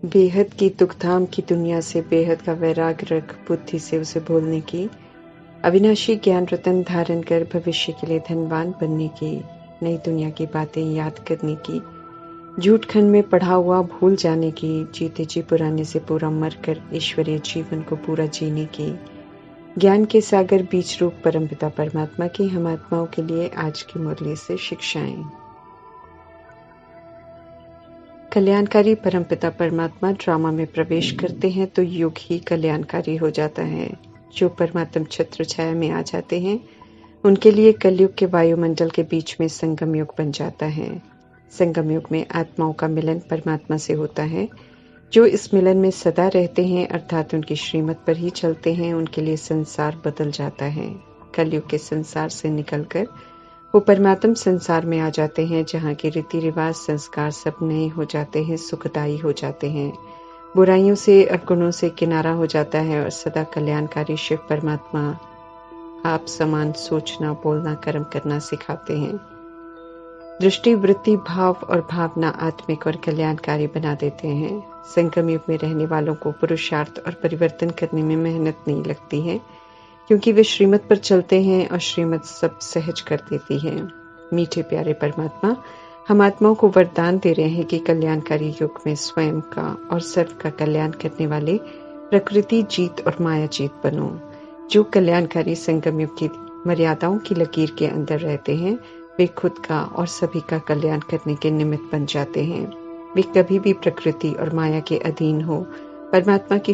बेहद की दुखधाम की दुनिया से बेहद का वैराग रख बुद्धि से उसे भूलने की, अविनाशी ज्ञान रतन धारण कर भविष्य के लिए धनवान बनने की, नई दुनिया की बातें याद करने की, झूठ खंड में पढ़ा हुआ भूल जाने की, जीते जी पुराने से पूरा मर कर ईश्वरीय जीवन को पूरा जीने की, ज्ञान के सागर बीच रूप परमपिता परमात्मा की हम आत्माओं के लिए आज की मुरली से शिक्षाएं। कल्याणकारी परमपिता परमात्मा ड्रामा में प्रवेश करते हैं तो युग ही कल्याणकारी हो जाता है। जो परमात्म छत्र छाया में आ जाते हैं उनके लिए कलयुग के वायुमंडल के बीच में संगम युग बन जाता है। संगम युग में आत्माओं का मिलन परमात्मा से होता है। जो इस मिलन में सदा रहते हैं अर्थात उनकी श्रीमत पर ही चलते हैं, उनके लिए संसार बदल जाता है। कलयुग के संसार से निकलकर वो परमात्म संसार में आ जाते हैं, जहाँ के रीति रिवाज संस्कार सब नए हो जाते हैं, सुखदायी हो जाते हैं, बुराइयों से अवगुणों से किनारा हो जाता है और सदा कल्याणकारी शिव परमात्मा आप समान सोचना बोलना कर्म करना सिखाते हैं। दृष्टि वृत्ति भाव और भावना आत्मिक और कल्याणकारी बना देते हैं। संगम युग में रहने वालों को पुरुषार्थ और परिवर्तन करने में मेहनत नहीं लगती है, क्योंकि वे श्रीमत पर चलते हैं और श्रीमत सब सहज कर देती है। मीठे प्यारे परमात्मा हम आत्माओं को वरदान दे रहे हैं कि कल्याणकारी युग में स्वयं का और सर्व का कल्याण करने वाले प्रकृति जीत और माया जीत बनो। जो कल्याणकारी संगम युग की मर्यादाओं की लकीर के अंदर रहते हैं वे खुद का और सभी का कल्याण करने के निमित्त बन जाते हैं। वे कभी भी प्रकृति और माया के अधीन हो परमात्मा का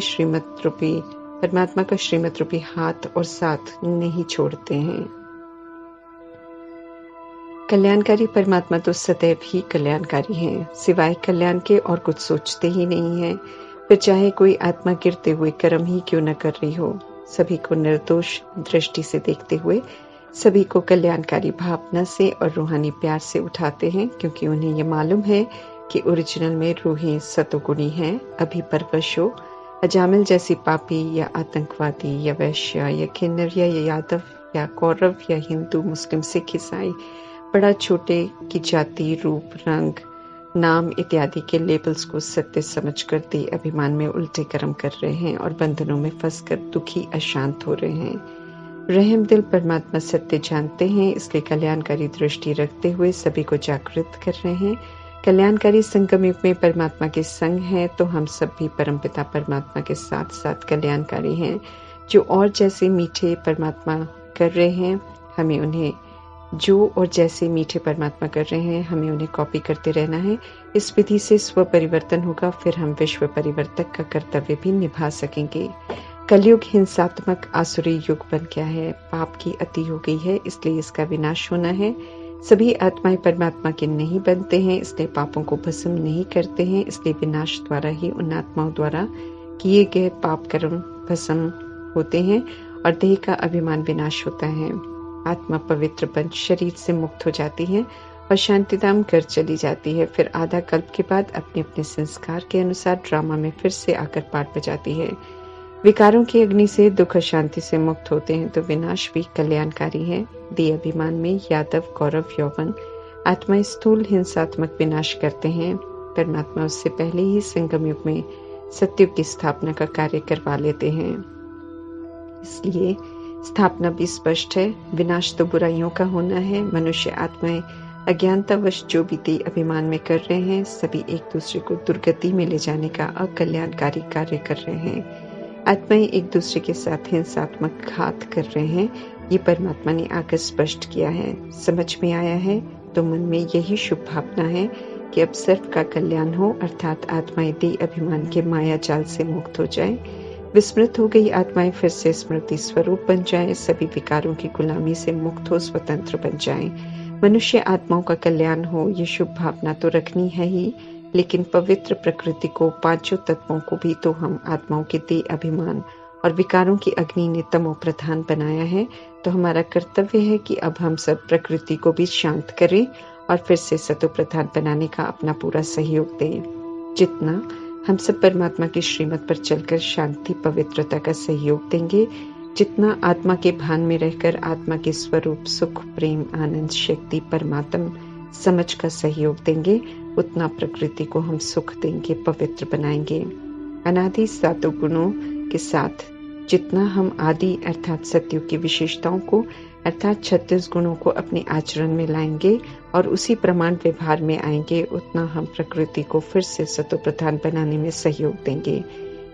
श्रीमत रूपी हाथ और साथ नहीं छोड़ते हैं। कल्याणकारी परमात्मा तो सदैव ही कल्याणकारी हैं, सिवाय कल्याण के और कुछ सोचते ही नहीं हैं। फिर चाहे कोई आत्मा गिरते हुए कर्म ही क्यों न कर रही हो, सभी को निर्दोष दृष्टि से देखते हुए सभी को कल्याणकारी भावना से और रूहानी प्यार से उठाते हैं, क्योंकि उन्हें यह मालूम है कि ओरिजिनल में रूहें सतोगुणी हैं। अभी परवश हो अजामिल जैसी पापी या आतंकवादी या वैश्य या किन्नर या यादव या कौरव या हिंदू मुस्लिम सिख ईसाई बड़ा छोटे की जाति रूप रंग नाम इत्यादि के लेबल्स को सत्य समझकर दे अभिमान में उल्टे कर्म कर रहे हैं और बंधनों में फंसकर दुखी अशांत हो रहे हैं। रहम दिल परमात्मा सत्य जानते हैं, इसलिए कल्याणकारी दृष्टि रखते हुए सभी को जागृत कर रहे हैं। कल्याणकारी संगम युग में परमात्मा के संग है तो हम सब भी परमपिता परमात्मा के साथ साथ कल्याणकारी हैं। जो और जैसे मीठे परमात्मा कर रहे हैं हमें उन्हें कॉपी करते रहना है। इस विधि से स्व परिवर्तन होगा, फिर हम विश्व परिवर्तक का कर्तव्य भी निभा सकेंगे। कलयुग हिंसात्मक आसुरी युग बन गया है, पाप की अति हो गई है, इसलिए इसका विनाश होना है। सभी आत्माएं परमात्मा के नहीं बनते हैं, इसलिए पापों को भस्म नहीं करते हैं, इसलिए विनाश द्वारा ही उन आत्माओं द्वारा किए गए पाप कर्म भस्म होते हैं और देह का अभिमान विनाश होता है। आत्मा पवित्र बन शरीर से मुक्त हो जाती है और शांतिधाम घर चली जाती है। फिर आधा कल्प के बाद अपने अपने संस्कार के अनुसार ड्रामा में फिर से आकर पाठ बजाती है। विकारों की अग्नि से दुख शांति से मुक्त होते हैं तो विनाश भी कल्याणकारी है। देह अभिमान में यादव कौरव यौवन आत्मा स्थूल हिंसात्मक विनाश करते हैं। परमात्मा उससे पहले ही संगम युग में सत्युग की स्थापना का कार्य करवा लेते हैं, इसलिए स्थापना भी स्पष्ट है। विनाश तो बुराइयों का होना है। मनुष्य आत्माएं अज्ञानतावश जो भी देह अभिमान में कर रहे हैं सभी एक दूसरे को दुर्गति में ले जाने का अकल्याणकारी कार्य कर रहे हैं। आत्माएं एक दूसरे के साथ हिंसात्मक घात कर रहे हैं, ये परमात्मा ने आकर स्पष्ट किया है। समझ में आया है तो मन में यही शुभ भावना है कि अब सर्व का कल्याण हो, अर्थात आत्माएं देह अभिमान के माया जाल से मुक्त हो जाएं। विस्मृत हो गई आत्माएं फिर से स्मृति स्वरूप बन जाएं, सभी विकारों की गुलामी से मुक्त हो स्वतंत्र बन जाएं। मनुष्य आत्माओं का कल्याण हो, ये शुभ भावना तो रखनी है ही, लेकिन पवित्र प्रकृति को पांचों तत्वों को भी तो हम आत्माओं के देह अभिमान और विकारों की अग्नि ने तमो प्रधान बनाया है। तो हमारा कर्तव्य है कि अब हम सब प्रकृति को भी शांत करें और फिर से सतो प्रधान बनाने का अपना पूरा सहयोग दें। जितना हम सब परमात्मा की श्रीमत पर चलकर शांति पवित्रता का सहयोग देंगे, जितना आत्मा के भान में रहकर आत्मा के स्वरूप सुख प्रेम आनंद शक्ति परमात्म समझ का सहयोग देंगे, उतना प्रकृति को हम सुख देंगे, पवित्र बनाएंगे। अनादि सातों गुणों के साथ जितना हम आदि अर्थात सतयुग की विशेषताओं को अर्थात 36 गुणों को अपने आचरण में लाएंगे और उसी प्रमाण व्यवहार में आएंगे, उतना हम प्रकृति को फिर से सतोप्रधान बनाने में सहयोग देंगे।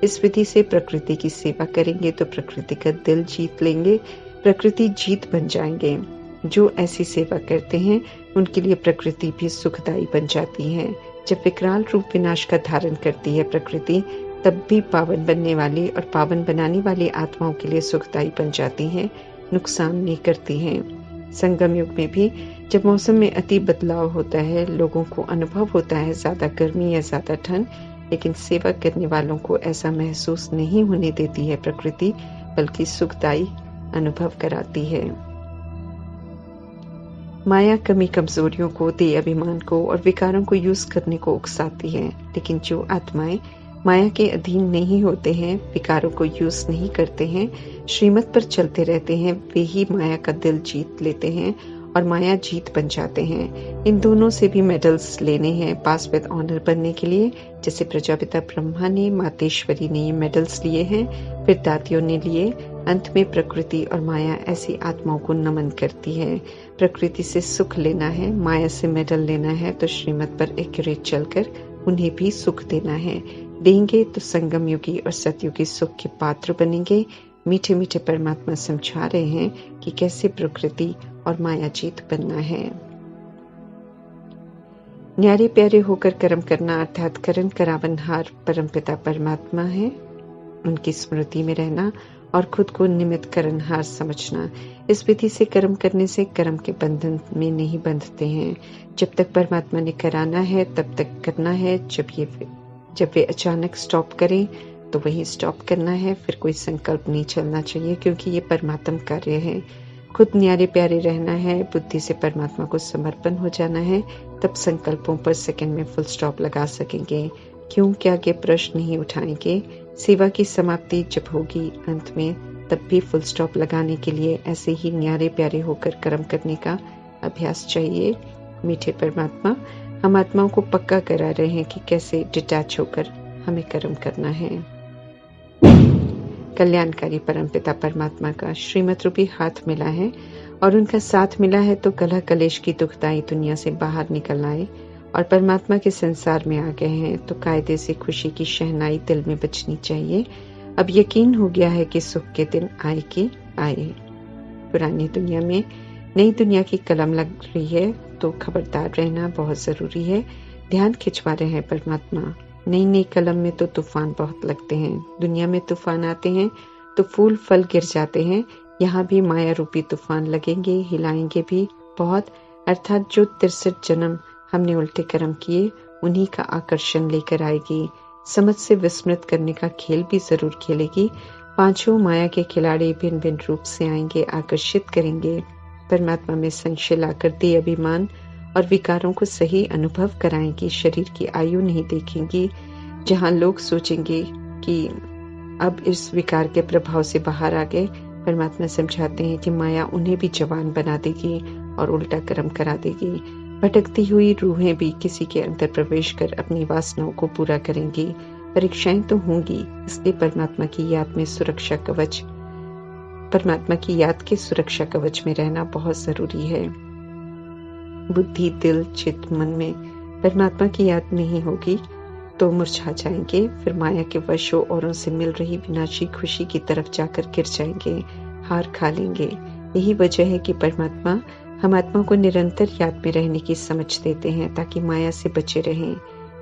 इस विधि से प्रकृति की सेवा करेंगे तो प्रकृति का दिल जीत लेंगे, प्रकृति जीत बन जाएंगे। जो ऐसी सेवा करते हैं उनके लिए प्रकृति भी सुखदायी बन जाती है। जब विकराल रूप विनाश का धारण करती है प्रकृति, तब भी पावन बनने वाली और पावन बनाने वाली आत्माओं के लिए सुखदायी बन जाती हैं, नुकसान नहीं करती हैं। संगम युग में भी जब मौसम में अति बदलाव होता है, लोगों को अनुभव होता है ज्यादा गर्मी या ज्यादा ठंड, लेकिन सेवा करने वालों को ऐसा महसूस नहीं होने देती है प्रकृति, बल्कि सुखदायी अनुभव कराती है। माया कमी कमजोरियों को, देह अभिमान को और विकारों को यूज करने को उकसाती है, लेकिन जो आत्माएं माया के अधीन नहीं होते हैं, विकारों को यूज नहीं करते हैं, श्रीमत पर चलते रहते हैं, वे ही माया का दिल जीत लेते हैं और माया जीत बन जाते हैं। इन दोनों से भी मेडल्स लेने हैं पास विद ऑनर बनने के लिए। जैसे प्रजापिता ब्रह्मा ने, मातेश्वरी ने ये मेडल्स लिए हैं, फिर दातियों ने लिए। अंत में प्रकृति और माया ऐसी आत्माओं को नमन करती है। प्रकृति से सुख लेना है, माया से मेडल लेना है, तो श्रीमत पर एक्यूरेट चलकर उन्हें भी सुख देना है। देंगे तो संगम युगी और सतयुगी सुख के पात्र बनेंगे। मीठे मीठे परमात्मा समझा रहे हैं कि कैसे प्रकृति और माया जीत बनना है। न्यारे प्यारे होकर कर्म करना अर्थात करण करावनहार परमपिता परमात्मा है, उनकी स्मृति में रहना और खुद को निमित्त करणहार समझना। इस विधि से कर्म करने से कर्म के बंधन में नहीं बंधते हैं। जब तक परमात्मा ने कराना है तब तक करना है। जब वे अचानक स्टॉप करें तो वही स्टॉप करना है। फिर कोई संकल्प नहीं चलना चाहिए, क्योंकि ये परमात्म कार्य है। खुद न्यारे प्यारे रहना है, बुद्धि से परमात्मा को समर्पण हो जाना है, तब संकल्पों पर सेकंड में फुल स्टॉप लगा सकेंगे। क्यों क्या के प्रश्न नहीं उठाएंगे। सेवा की समाप्ति जब होगी अंत में, तब भी फुल स्टॉप लगाने के लिए ऐसे ही न्यारे प्यारे होकर कर्म करने का अभ्यास चाहिए। मीठे परमात्मा हम आत्माओं को पक्का करा रहे हैं कि कैसे डिटैच होकर हमें कर्म करना है। कल्याणकारी परमपिता परमात्मा का श्रीमत रूपी हाथ मिला है और उनका साथ मिला है, तो कलह कलेश की दुखदाई दुनिया से बाहर निकल आए और परमात्मा के संसार में आ गए हैं, तो कायदे से खुशी की शहनाई दिल में बजनी चाहिए। अब यकीन हो गया है कि सुख के दिन आए कि आए। पुरानी दुनिया में नई दुनिया की कलम लग रही है, तो खबरदार रहना बहुत जरूरी है। ध्यान खिंचवा रहे हैं परमात्मा। नई नई कलम में तो तूफान बहुत लगते हैं। दुनिया में तूफान आते हैं तो फूल फल गिर जाते हैं। यहाँ भी माया रूपी तूफान लगेंगे, हिलाएंगे भी बहुत। अर्थात जो 63 जन्म हमने उल्टे कर्म किए, उन्हीं का आकर्षण लेकर आएगी। समझ से विस्मृत करने का खेल भी जरूर खेलेगी। पांचों माया के खिलाड़ी भिन्न भिन्न रूप से आएंगे, आकर्षित करेंगे। परमात्मा में संशय लाकर दे अभिमान और विकारों को सही अनुभव कराएंगी। शरीर की आयु नहीं देखेंगी। जहां लोग सोचेंगे कि अब इस विकार के प्रभाव से बाहर आ गए, परमात्मा समझाते हैं कि माया उन्हें भी जवान बना देगी और उल्टा कर्म करा देगी। भटकती हुई रूहें भी किसी के अंदर प्रवेश कर अपनी वासनाओं को पूरा करेंगी। परीक्षाएं तो होंगी, इसलिए परमात्मा की याद के सुरक्षा कवच में रहना बहुत जरूरी है। बुद्धि, दिल, चित्त, मन में परमात्मा की याद नहीं होगी तो मुरझा जाएंगे। फिर माया के वशों और उनसे मिल रही विनाशी खुशी की तरफ जाकर गिर जाएंगे, हार खा लेंगे। यही वजह है कि परमात्मा हम आत्मा को निरंतर याद में रहने की समझ देते हैं, ताकि माया से बचे रहें।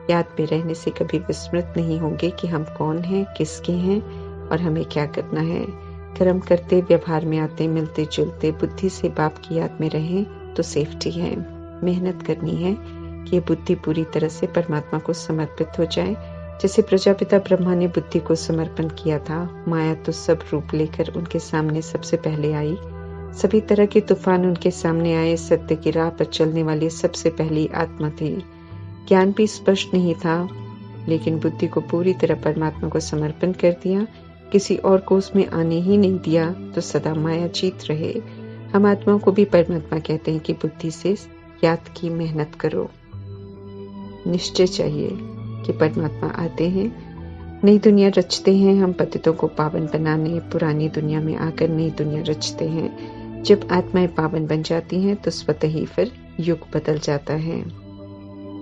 याद में रहने से कभी विस्मृत नहीं होंगे कि हम कौन हैं, किसके हैं और हमें क्या करना है। कर्म करते, व्यवहार में आते, मिलते जुलते, बुद्धि से बाप की याद में रहें तो सेफ्टी है। मेहनत करनी है कि ये बुद्धि पूरी तरह से परमात्मा को समर्पित हो जाए। जैसे प्रजापिता ब्रह्मा ने बुद्धि को समर्पण किया था, माया तो सब रूप लेकर उनके सामने सबसे पहले आई। सभी तरह के तूफान उनके सामने आए। सत्य की राह पर चलने वाली सबसे पहली आत्मा थी। ज्ञान भी स्पष्ट नहीं था, लेकिन बुद्धि को पूरी तरह परमात्मा को समर्पण कर दिया। किसी और को उसमें आने ही नहीं दिया, तो सदा माया जीत रहे। हम आत्माओं को भी परमात्मा कहते हैं कि बुद्धि से याद की मेहनत करो। निश्चय चाहिए कि परमात्मा आते हैं, नई दुनिया रचते हैं। हम पतितों को पावन बनाने पुरानी दुनिया में आकर नई दुनिया रचते हैं। जब आत्माएं पावन बन जाती हैं तो स्वतः ही फिर युग बदल जाता है।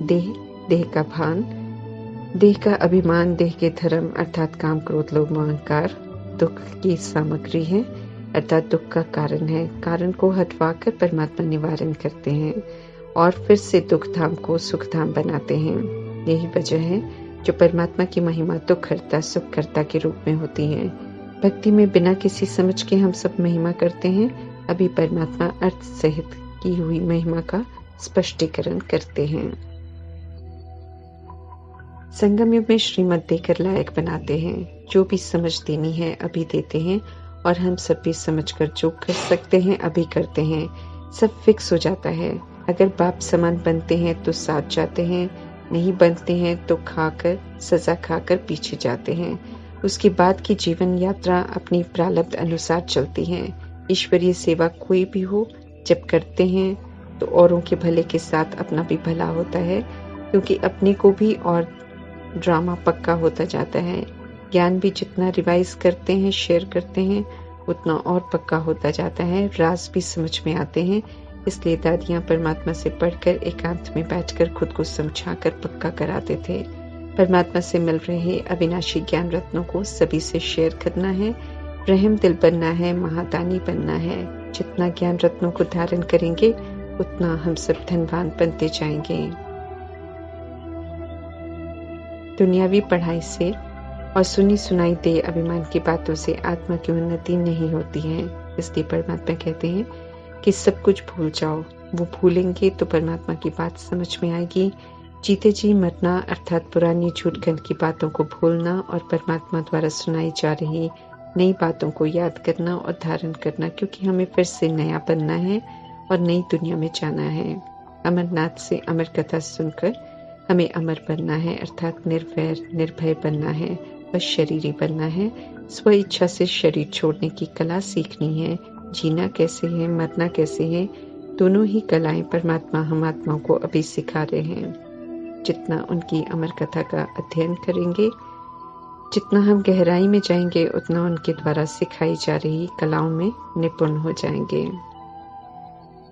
देह, देह का भान, देह का अभिमान, देह के धर्म अर्थात काम, क्रोध, लोभ, मोह, अहंकार दुख की सामग्री है, अर्थात दुख का कारण है। कारण को हटवाकर परमात्मा निवारण करते हैं और फिर से दुख धाम को सुख धाम बनाते हैं। यही वजह है जो परमात्मा की महिमा दुखहर्ता सुखकर्ता के रूप में होती है। भक्ति में बिना किसी समझ के हम सब महिमा करते हैं। अभी परमात्मा अर्थ सहित की हुई महिमा का स्पष्टीकरण करते हैं। संगम युग में श्रीमत देकर लायक बनाते हैं। जो भी समझ देनी है अभी देते हैं और हम सब भी समझकर जो कर सकते हैं अभी करते हैं। सब फिक्स हो जाता है। अगर बाप समान बनते हैं तो साथ जाते हैं, नहीं बनते हैं तो खाकर सजा खाकर पीछे जाते हैं। उसके बाद की जीवन यात्रा अपनी प्रारब्ध अनुसार चलती है। ईश्वरीय सेवा कोई भी हो, जब करते हैं तो औरों के भले के साथ अपना भी भला होता है, क्योंकि अपने को भी और ड्रामा पक्का होता जाता है। ज्ञान भी जितना रिवाइज करते हैं, शेयर करते हैं, उतना और पक्का होता जाता है। राज भी समझ में आते हैं। इसलिए दादियां परमात्मा से पढ़कर एकांत में बैठकर खुद को समझाकर पक्का कराते थे। परमात्मा से मिल रहे अविनाशी ज्ञान रत्नों को सभी से शेयर करना है, रहम दिल बनना है, महादानी बनना है। जितना ज्ञान रत्नों को धारण करेंगे उतना हम सब धनवान बनते जाएंगे। दुनियावी पढ़ाई से और सुनी सुनाई दे अभिमान की बातों से आत्मा की उन्नति नहीं होती है। इसलिए परमात्मा कहते हैं कि सब कुछ भूल जाओ। वो भूलेंगे तो परमात्मा की बात समझ में आएगी। जीते जी मरना अर्थात पुरानी झूठ गंध की बातों को भूलना और परमात्मा द्वारा सुनाई जा रही नई बातों को याद करना और धारण करना, क्योंकि हमें फिर से नया बनना है और नई दुनिया में जाना है। अमरनाथ से अमर कथा सुनकर हमें अमर बनना है, अर्थात निर्वैर निर्भय बनना है, बस शरीरी बनना है। स्व इच्छा से शरीर छोड़ने की कला सीखनी है। जीना कैसे है, मरना कैसे है, दोनों ही कलाएं परमात्मा हम आत्माओं को अभी सिखा रहे हैं। जितना उनकी अमर कथा का अध्ययन करेंगे, जितना हम गहराई में जाएंगे, उतना उनके द्वारा सिखाई जा रही कलाओं में निपुण हो जाएंगे।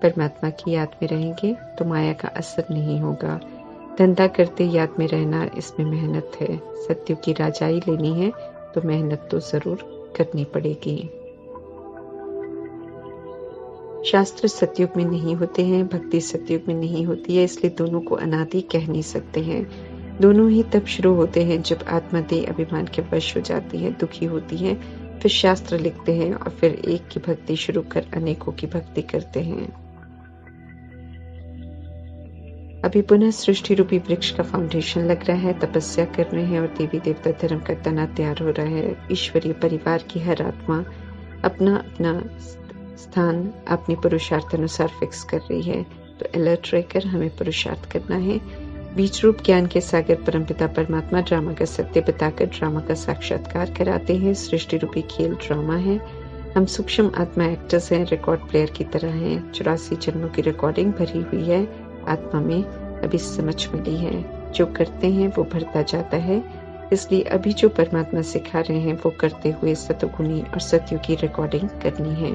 परमात्मा की याद में रहेंगे तो माया का असर नहीं होगा। धंधा करते याद में रहना, इसमें मेहनत है। सत्युग की राजाई लेनी है तो मेहनत तो जरूर करनी पड़ेगी। शास्त्र सतयुग में नहीं होते हैं, भक्ति सतयुग में नहीं होती है, इसलिए दोनों को अनादि कह नहीं सकते हैं। दोनों ही तब शुरू होते हैं जब आत्मा देह अभिमान के वश हो जाती है, दुखी होती है, फिर शास्त्र लिखते हैं और फिर एक की भक्ति शुरू कर अनेकों की भक्ति करते हैं। अभी पुनः सृष्टि रूपी वृक्ष का फाउंडेशन लग रहा है, तपस्या कर रहे हैं और देवी देवता धर्म का तना तैयार हो रहा है। ईश्वरीय परिवार की हर आत्मा अपना अपना स्थान अपने पुरुषार्थ अनुसार फिक्स कर रही है, तो अलर्ट रहकर हमें पुरुषार्थ करना है। बीज रूप ज्ञान के सागर परमपिता परमात्मा ड्रामा का सत्य बताकर ड्रामा का साक्षात्कार कराते हैं। सृष्टि रूपी खेल ड्रामा है। हम सूक्ष्म आत्मा एक्टर्स हैं, रिकॉर्ड प्लेयर की तरह हैं। 84 जन्मों की रिकॉर्डिंग भरी हुई है, आत्मा में अभी समझ मिली है। जो करते हैं वो भरता जाता है, इसलिए अभी जो परमात्मा सिखा रहे हैं वो करते हुए सतोगुणी और सत्युग की रिकॉर्डिंग करनी है।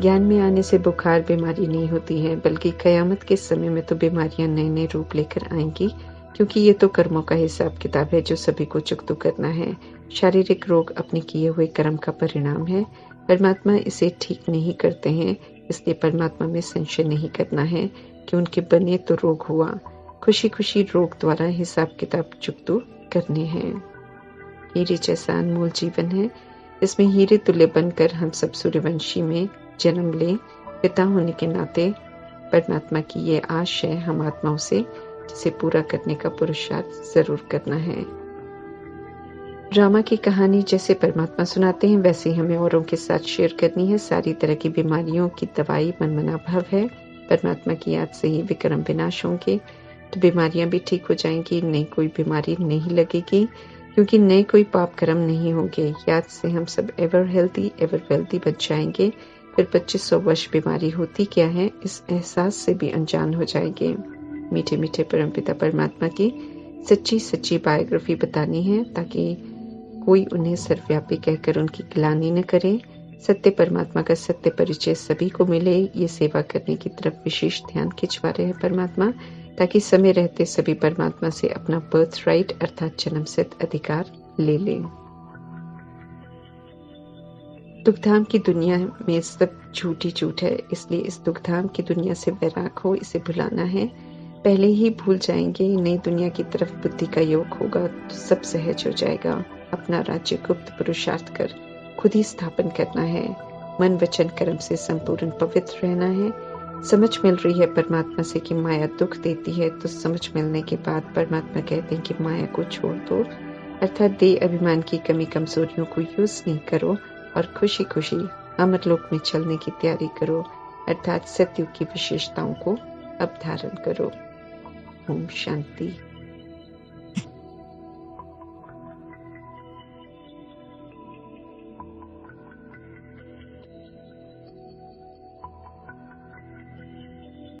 ज्ञान में आने से बुखार बीमारी नहीं होती है, बल्कि कयामत के समय में तो बीमारियां नए नए रूप लेकर आएंगी, क्योंकि ये तो कर्मों का हिसाब किताब है जो सभी को चुकता करना है। शारीरिक रोग अपने किए हुए कर्म का परिणाम है। परमात्मा इसे ठीक नहीं करते हैं, इसलिए परमात्मा में संशय नहीं करना है कि उनके बने तो रोग हुआ। खुशी खुशी रोग द्वारा हिसाब किताब चुकतू करने हैं। हीरे जैसा अनमोल जीवन है, इसमें हीरे तुल्य बनकर हम सब सूर्यवंशी में जन्म ले। पिता होने के नाते परमात्मा की ये आश है हम आत्माओं से, जिसे पूरा करने का पुरुषार्थ जरूर करना है। ड्रामा की कहानी जैसे परमात्मा सुनाते हैं वैसे हमें औरों के साथ शेयर करनी है। सारी तरह की बीमारियों की दवाई मनमना भव है। परमात्मा की याद से ही विक्रम विनाश होंगे, तो बीमारियां भी ठीक हो जाएंगी। नई कोई बीमारी नहीं लगेगी, क्योंकि नए कोई पाप कर्म नहीं होंगे। याद से हम सब एवर हेल्दी एवर वेल्दी बच जाएंगे। फिर 2500 वर्ष बीमारी होती क्या है इस एहसास से भी अनजान हो जाएंगे। मीठे मीठे परमपिता परमात्मा की सच्ची सच्ची बायोग्राफी बतानी है ताकि कोई उन्हें सर्वव्यापी कहकर उनकी गिलानी न करे। सत्य परमात्मा का सत्य परिचय सभी को मिले, ये सेवा करने की तरफ विशेष ध्यान खिंचवा रहे हैं परमात्मा, ताकि समय रहते सभी परमात्मा से अपना बर्थ राइट अर्थात जन्मसिद्ध अधिकार ले लें। दुखधाम की दुनिया में सब झूठी झूठ है, इसलिए इस दुखधाम की दुनिया से वैराग हो, इसे भुलाना है। पहले ही भूल जाएंगे, नई दुनिया की तरफ बुद्धि का योग होगा तो सब सहज हो जाएगा। अपना राज्य गुप्त पुरुषार्थ कर खुद ही स्थापन करना है। मन वचन कर्म से संपूर्ण पवित्र रहना है। समझ मिल रही है परमात्मा से कि माया दुख देती है, तो समझ मिलने के बाद परमात्मा कहते हैं कि माया को छोड़ दो, अर्थात देह अभिमान की कमी कमजोरियों को यूज नहीं करो और खुशी खुशी अमरलोक में चलने की तैयारी करो, अर्थात सतयुग की विशेषताओं को अब धारण करो। ओम शांति।